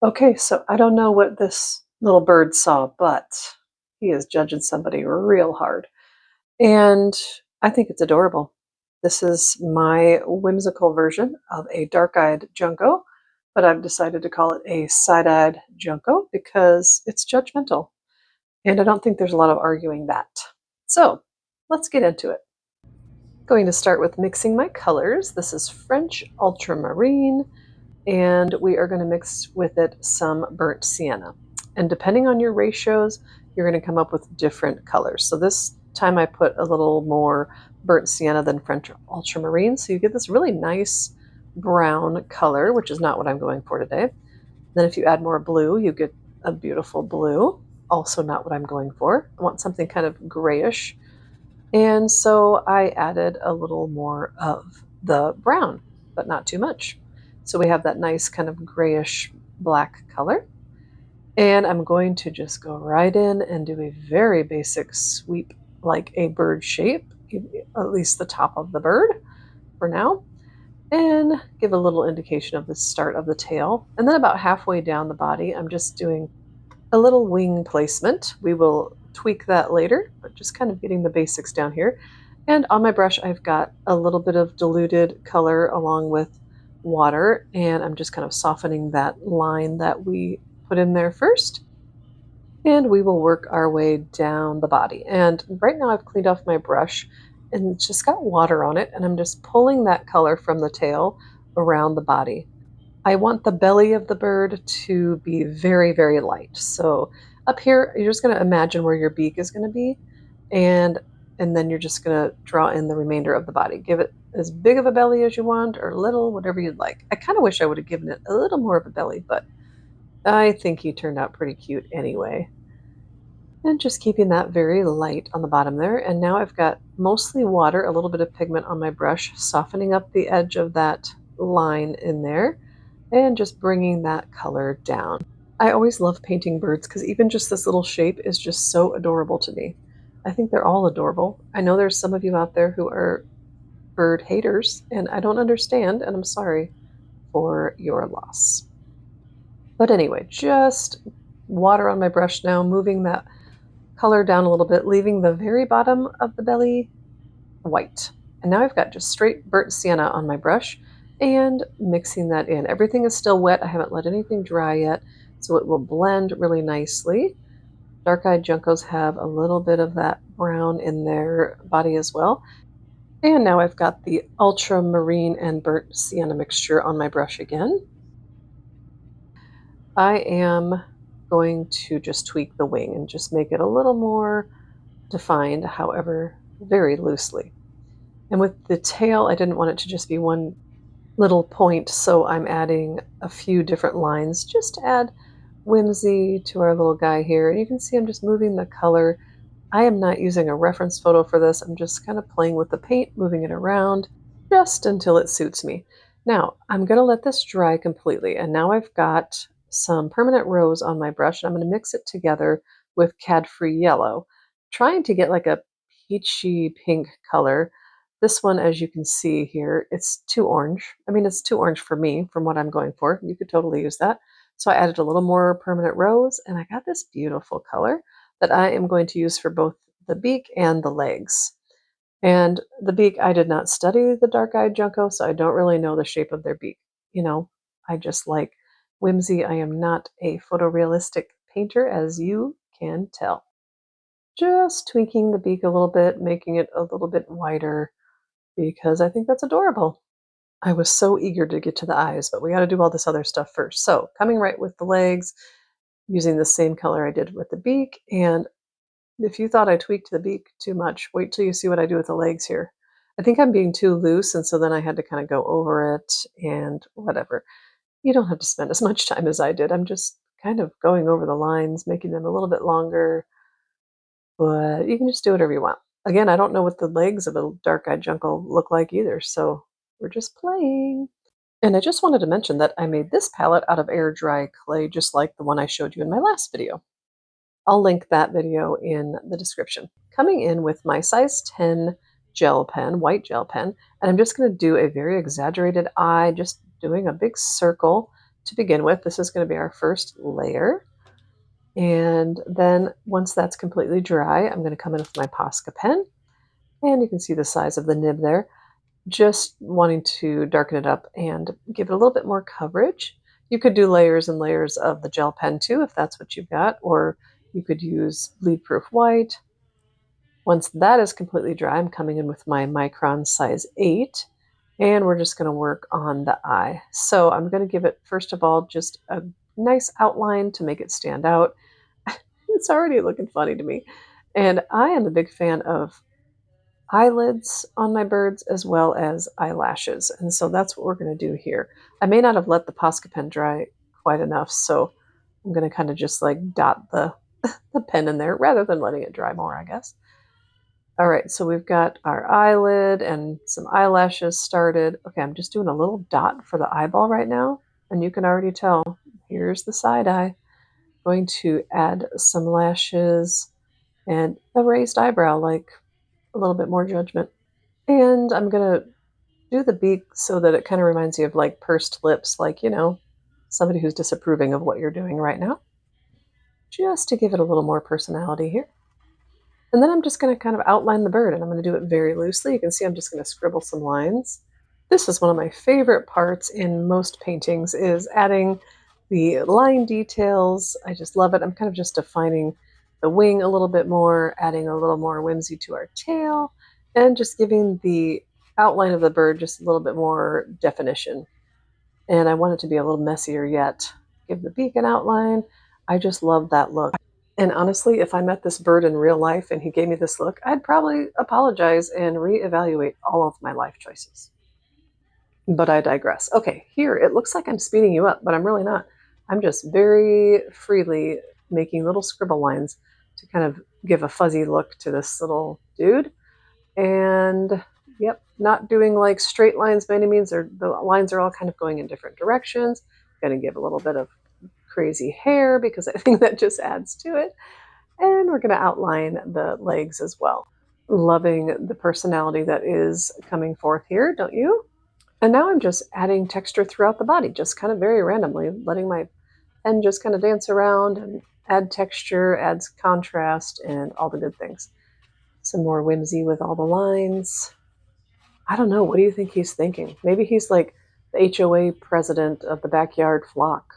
Okay, so I don't know what this little bird saw, but he is judging somebody real hard. And I think it's adorable. This is my whimsical version of a dark-eyed Junco, but I've decided to call it a side-eyed Junco because it's judgmental. And I don't think there's a lot of arguing that. So let's get into it. Going to start with mixing my colors. This is French ultramarine, and we are going to mix with it some burnt sienna. And depending on your ratios, you're going to come up with different colors. So this time I put a little more burnt sienna than French ultramarine, so you get this really nice brown color, which is not what I'm going for today. Then if you add more blue, you get a beautiful blue, also not what I'm going for. I want something kind of grayish. And so I added a little more of the brown, but not too much. So we have that nice kind of grayish black color. And I'm going to just go right in and do a very basic sweep, like a bird shape, at least the top of the bird for now, and give a little indication of the start of the tail. And then about halfway down the body, I'm just doing a little wing placement. We will tweak that later, but just kind of getting the basics down here. And on my brush, I've got a little bit of diluted color along with water, and I'm just kind of softening that line that we put in there first. And we will work our way down the body. And right now I've cleaned off my brush and it's just got water on it, and I'm just pulling that color from the tail around the body. I want the belly of the bird to be very, very light. So up here, you're just going to imagine where your beak is going to be, and then you're just going to draw in the remainder of the body. Give it as big of a belly as you want, or little, whatever you'd like. I kind of wish I would have given it a little more of a belly, but I think he turned out pretty cute anyway. And just keeping that very light on the bottom there. And now I've got mostly water, a little bit of pigment on my brush, softening up the edge of that line in there, and just bringing that color down. I always love painting birds because even just this little shape is just so adorable to me. I think they're all adorable. I know there's some of you out there who are bird haters, and I don't understand, and I'm sorry for your loss. But anyway, just water on my brush now, moving that color down a little bit, leaving the very bottom of the belly white. And now I've got just straight burnt sienna on my brush and mixing that in. Everything is still wet. I haven't let anything dry yet, so it will blend really nicely. Dark-eyed Juncos have a little bit of that brown in their body as well. And now I've got the ultramarine and burnt sienna mixture on my brush again. I am going to just tweak the wing and just make it a little more defined, however, very loosely. And with the tail, I didn't want it to just be one little point, so I'm adding a few different lines just to add whimsy to our little guy here. And you can see I'm just moving the color. I am not using a reference photo for this. I'm just kind of playing with the paint, moving it around just until it suits me. Now, I'm going to let this dry completely, and now I've got some permanent rose on my brush, and I'm going to mix it together with Cadfree Yellow, trying to get like a peachy pink color. This one, as you can see here, it's too orange. I mean, it's too orange for me, from what I'm going for. You could totally use that. So I added a little more permanent rose, and I got this beautiful color that I am going to use for both the beak and the legs. And the beak, I did not study the dark-eyed Junco, so I don't really know the shape of their beak. You know, I just like whimsy. I am not a photorealistic painter, as you can tell. Just tweaking the beak a little bit, making it a little bit wider, because I think that's adorable. I was so eager to get to the eyes, but we got to do all this other stuff first. So coming right with the legs, using the same color I did with the beak. And if you thought I tweaked the beak too much, wait till you see what I do with the legs here. I think I'm being too loose, and so then I had to kind of go over it and whatever. You don't have to spend as much time as I did. I'm just kind of going over the lines, making them a little bit longer, but you can just do whatever you want. Again, I don't know what the legs of a dark-eyed Junco look like either, so we're just playing. And I just wanted to mention that I made this palette out of air dry clay, just like the one I showed you in my last video. I'll link that video in the description. Coming in with my size 10 gel pen, white gel pen, and I'm just going to do a very exaggerated eye, just doing a big circle, to begin with. This is going to be our first layer. And then once that's completely dry, I'm going to come in with my Posca pen. And you can see the size of the nib there. Just wanting to darken it up and give it a little bit more coverage. You could do layers and layers of the gel pen too, if that's what you've got, or you could use bleed-proof white. Once that is completely dry, I'm coming in with my Micron size 8, and we're just going to work on the eye. So I'm going to give it, first of all, just a nice outline to make it stand out. It's already looking funny to me. And I am a big fan of eyelids on my birds as well as eyelashes. And so that's what we're going to do here. I may not have let the Posca pen dry quite enough, so I'm going to kind of just like dot the pen in there rather than letting it dry more, I guess. All right, so we've got our eyelid and some eyelashes started. Okay, I'm just doing a little dot for the eyeball right now, and you can already tell, here's the side eye. Going to add some lashes and a raised eyebrow, like a little bit more judgment. And I'm gonna do the beak so that it kind of reminds you of like pursed lips, like, you know, somebody who's disapproving of what you're doing right now, just to give it a little more personality here. And then I'm just going to kind of outline the bird, and I'm going to do it very loosely. You can see I'm just going to scribble some lines. This is one of my favorite parts in most paintings, is adding the line details. I just love it. I'm kind of just defining the wing a little bit more, adding a little more whimsy to our tail, and just giving the outline of the bird just a little bit more definition. And I want it to be a little messier yet. Give the beak an outline. I just love that look. And honestly, if I met this bird in real life and he gave me this look, I'd probably apologize and reevaluate all of my life choices. But I digress. Okay, here it looks like I'm speeding you up, but I'm really not. I'm just very freely making little scribble lines to kind of give a fuzzy look to this little dude. And yep, not doing like straight lines by any means. The lines are all kind of going in different directions. Going to give a little bit of crazy hair because I think that just adds to it. And we're going to outline the legs as well. Loving the personality that is coming forth here, don't you? And now I'm just adding texture throughout the body, just kind of very randomly, letting my pen just kind of dance around and add texture, adds contrast, and all the good things. Some more whimsy with all the lines. I don't know, what do you think he's thinking? Maybe he's like the HOA president of the backyard flock.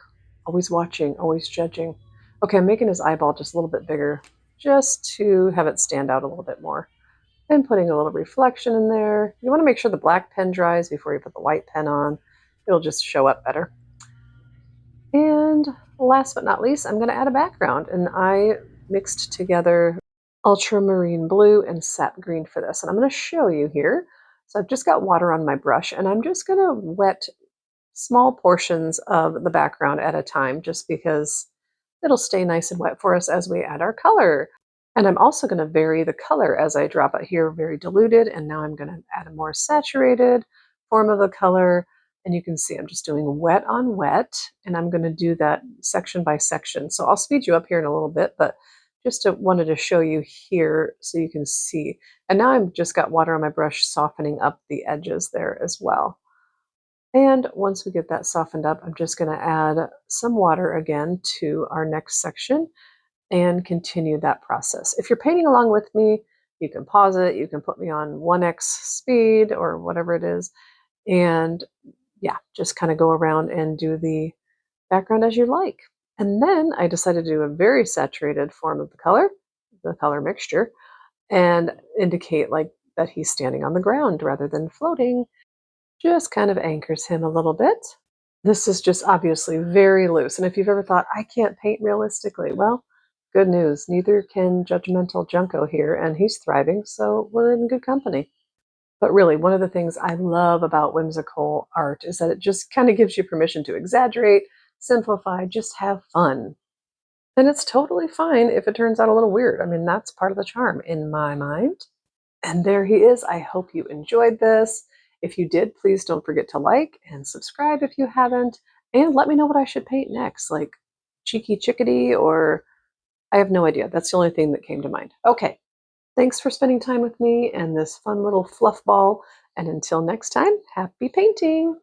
Always watching, always judging. Okay, I'm making his eyeball just a little bit bigger, just to have it stand out a little bit more. And putting a little reflection in there. You want to make sure the black pen dries before you put the white pen on. It'll just show up better. And last but not least, I'm going to add a background. And I mixed together ultramarine blue and sap green for this. And I'm going to show you here. So I've just got water on my brush, and I'm just going to wet small portions of the background at a time, just because it'll stay nice and wet for us as we add our color. And I'm also going to vary the color as I drop it here, very diluted, and now I'm going to add a more saturated form of the color. And you can see I'm just doing wet on wet, and I'm going to do that section by section. So I'll speed you up here in a little bit, but just wanted to show you here so you can see. And now I've just got water on my brush softening up the edges there as well. And once we get that softened up, I'm just going to add some water again to our next section and continue that process. If you're painting along with me, you can pause it, you can put me on 1x speed or whatever it is, and yeah, just kind of go around and do the background as you like. And then I decided to do a very saturated form of the color mixture, and indicate like that he's standing on the ground rather than floating. Just kind of anchors him a little bit. This is just obviously very loose. And if you've ever thought, I can't paint realistically, well, good news. Neither can Judgmental Junco here, and he's thriving, so we're in good company. But really, one of the things I love about whimsical art is that it just kind of gives you permission to exaggerate, simplify, just have fun. And it's totally fine if it turns out a little weird. I mean, that's part of the charm in my mind. And there he is. I hope you enjoyed this. If you did, please don't forget to like and subscribe if you haven't. And let me know what I should paint next, like Cheeky Chickadee, or I have no idea. That's the only thing that came to mind. Okay, thanks for spending time with me and this fun little fluff ball. And until next time, happy painting.